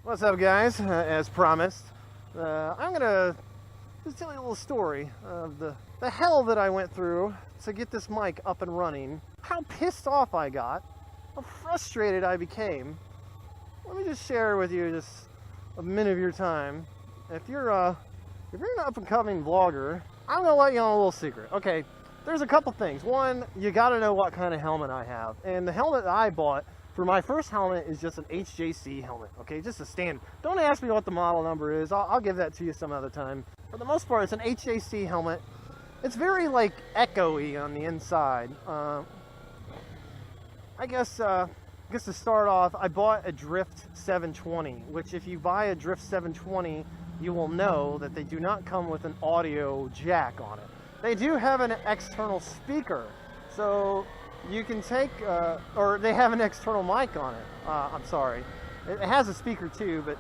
What's up, guys? As promised, I'm gonna just tell you a little story of the hell that I went through to get this mic up and running, how pissed off I got, how frustrated I became. Let me just share with you just a minute of your time. If you're an up-and-coming vlogger, I'm gonna let you on a little secret. Okay, there's a couple things. One, you gotta know what kind of helmet I have, and the helmet that I bought for my first helmet is just an HJC helmet, okay? Just a standard. Don't ask me what the model number is. I'll give that to you some other time. For the most part, it's an HJC helmet. It's very, like, echoey on the inside. I guess to start off, I bought a Drift 720, which if you buy a Drift 720, you will know that they do not come with an audio jack on it. They do have an external speaker, so you can take, or they have an external mic on it. I'm sorry. It has a speaker too, but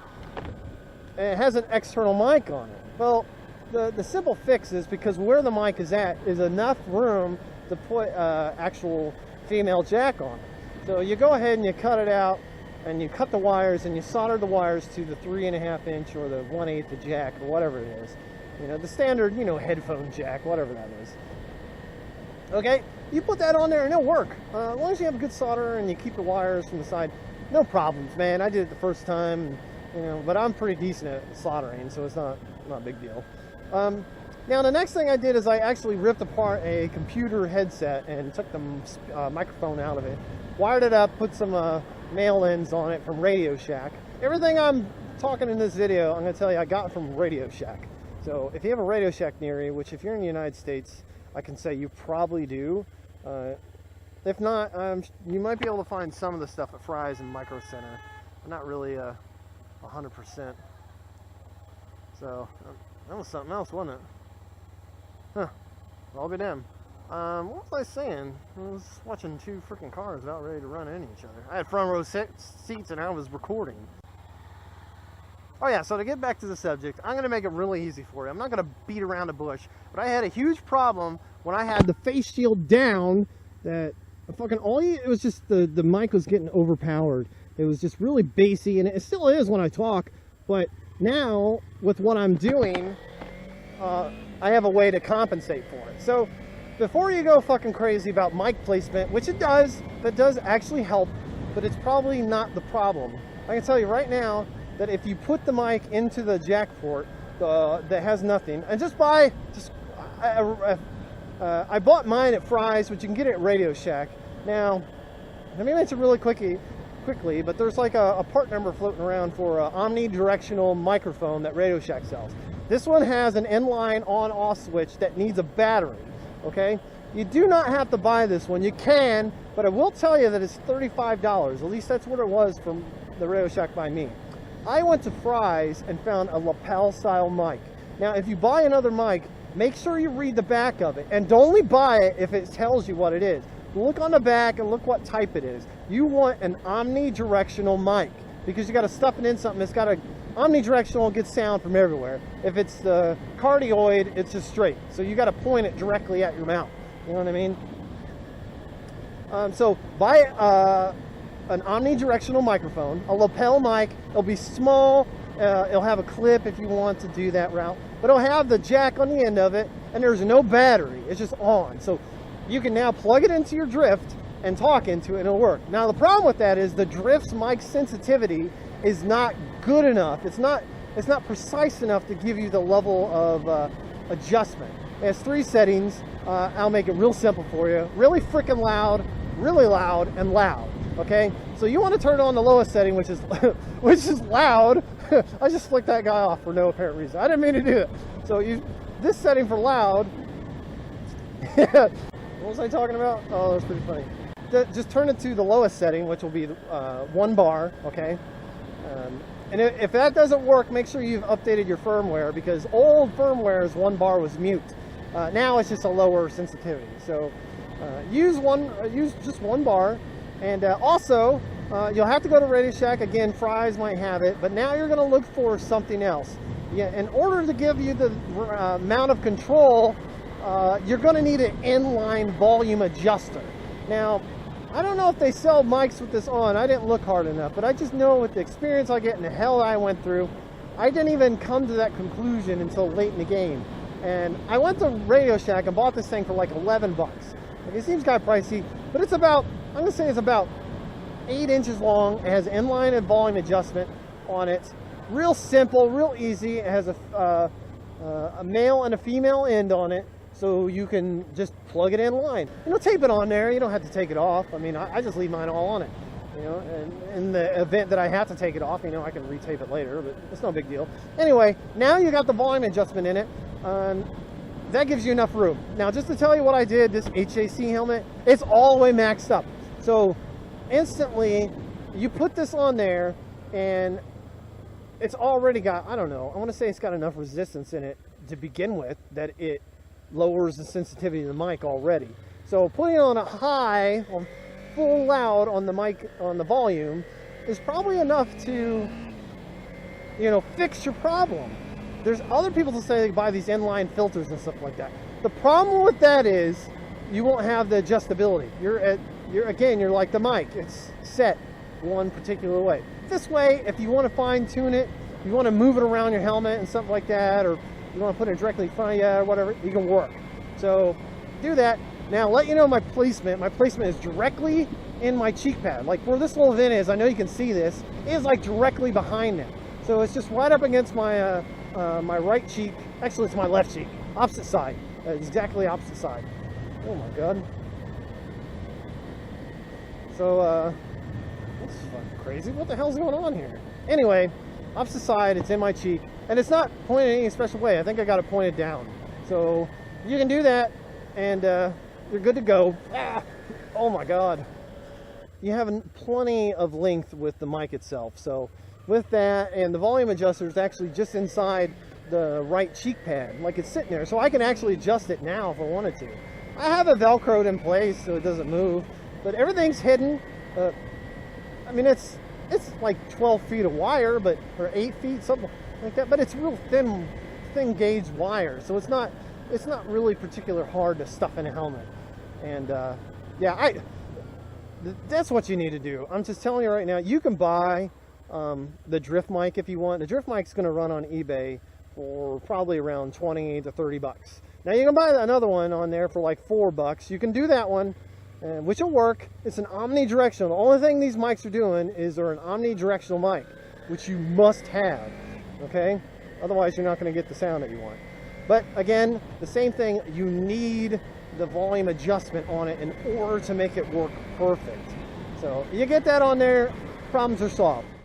it has an external mic on it. Well, the simple fix is because where the mic is at is enough room to put actual female jack on it. So you go ahead and you cut it out, and you cut the wires, and you solder the wires to the 3.5 inch or the 1/8 jack or whatever it is. You know, the standard, headphone jack, whatever that is. Okay, you put that on there and it'll work. As long as you have a good solder and you keep the wires from the side, no problems, man. I did it the first time, but I'm pretty decent at soldering, so it's not a big deal. Now the next thing I did is I actually ripped apart a computer headset and took the microphone out of it, wired it up, put some mail-ins on it from Radio Shack. Everything I'm talking in this video, I'm going to tell you I got from Radio Shack. So if you have a Radio Shack near you, which if you're in the United States, I can say you probably do. If not, you might be able to find some of the stuff at Fry's and Micro Center. Not really 100%. So that was something else, wasn't it? Huh. I'll be damned. What was I saying? I was watching two freaking cars about ready to run into each other. I had front row seats and I was recording. Oh yeah, so to get back to the subject, I'm going to make it really easy for you. I'm not going to beat around the bush, but I had a huge problem when I had the face shield down that it was just the mic was getting overpowered. It was just really bassy, and it still is when I talk, but now with what I'm doing, I have a way to compensate for it. So before you go fucking crazy about mic placement, which that does actually help, but it's probably not the problem. I can tell you right now that if you put the mic into the jack port that has nothing, and I bought mine at Fry's, which you can get at Radio Shack. Now, let me mention really quickly, but there's like a part number floating around for an omnidirectional microphone that Radio Shack sells. This one has an inline on-off switch that needs a battery, okay? You do not have to buy this one. You can, but I will tell you that it's $35. At least that's what it was from the Radio Shack by me. I went to Fry's and found a lapel style mic. Now, if you buy another mic, make sure you read the back of it, and don't only buy it if it tells you what it is. Look on the back and look what type it is. You want an omnidirectional mic because you got to stuff it in something. It's got a omnidirectional, gets sound from everywhere. If it's the cardioid, it's just straight. So you got to point it directly at your mouth. You know what I mean? So buy an omnidirectional microphone, a lapel mic. It'll be small. It'll have a clip if you want to do that route, but it'll have the jack on the end of it, and there's no battery. It's just on. So you can now plug it into your Drift and talk into it, and it'll work. Now the problem with that is the Drift's mic sensitivity is not good enough. It's not precise enough to give you the level of adjustment. It has 3 settings. I'll make it real simple for you. Really freaking loud, really loud, and loud. Okay, so you want to turn on the lowest setting, which is loud. I just flicked that guy off for no apparent reason. I didn't mean to do it. So this setting for loud. What was I talking about? Oh, that's pretty funny. Just turn it to the lowest setting, which will be 1 bar. Okay, and if that doesn't work, make sure you've updated your firmware, because old firmware's 1 bar was mute. Now it's just a lower sensitivity. So use just 1 bar. And also, you'll have to go to Radio Shack. Again, Fry's might have it, but now you're going to look for something else. Yeah, in order to give you the amount of control, you're going to need an inline volume adjuster. Now, I don't know if they sell mics with this on. I didn't look hard enough, but I just know with the experience I get and the hell I went through, I didn't even come to that conclusion until late in the game. And I went to Radio Shack and bought this thing for like 11 bucks. Like, it seems kind of pricey, but it's about, I'm gonna say it's about 8 inches long. It has inline and volume adjustment on it. Real simple, real easy. It has a male and a female end on it, so you can just plug it in line. You know, tape it on there. You don't have to take it off. I mean, I just leave mine all on it. You know, and in the event that I have to take it off, you know, I can retape it later, but it's no big deal. Anyway, now you got the volume adjustment in it. That gives you enough room. Now, just to tell you what I did, this HAC helmet, it's all the way maxed up. So instantly, you put this on there, and it's already got, I don't know, I want to say it's got enough resistance in it to begin with that it lowers the sensitivity of the mic already. So putting it on a high, on full loud on the mic, on the volume, is probably enough to, you know, fix your problem. There's other people that say they buy these inline filters and stuff like that. The problem with that is you won't have the adjustability. You're like the mic. It's set one particular way. This way, if you want to fine tune it, you want to move it around your helmet and something like that, or you want to put it directly in front of you or whatever, you can work. So do that. Now, let you know my placement. My placement is directly in my cheek pad. Like where this little vent is, I know you can see this, is like directly behind it. So it's just right up against my my right cheek. Actually, it's my left cheek. Opposite side. Exactly opposite side. Oh my God. So, that's fucking crazy. What the hell's going on here? Anyway, opposite side, it's in my cheek. And it's not pointed in any special way. I think I got it pointed down. So, you can do that, and you're good to go. Ah, oh my God. You have plenty of length with the mic itself. So, with that, and the volume adjuster is actually just inside the right cheek pad, like it's sitting there. So I can actually adjust it now if I wanted to. I have it Velcroed in place so it doesn't move, but everything's hidden. I mean, it's like 12 feet of wire, or 8 feet, something like that. But it's real thin gauge wire, so it's not really particular hard to stuff in a helmet. And yeah, that's what you need to do. I'm just telling you right now. You can buy the drift mic if you want. The drift mic's going to run on eBay for probably around 20 to 30 bucks. Now you can buy another one on there for like $4. You can do that one, which will work. It's an omnidirectional. The only thing these mics are doing is they're an omnidirectional mic, which you must have, okay? Otherwise you're not going to get the sound that you want. But again, the same thing, you need the volume adjustment on it in order to make it work perfect. So you get that on there, problems are solved.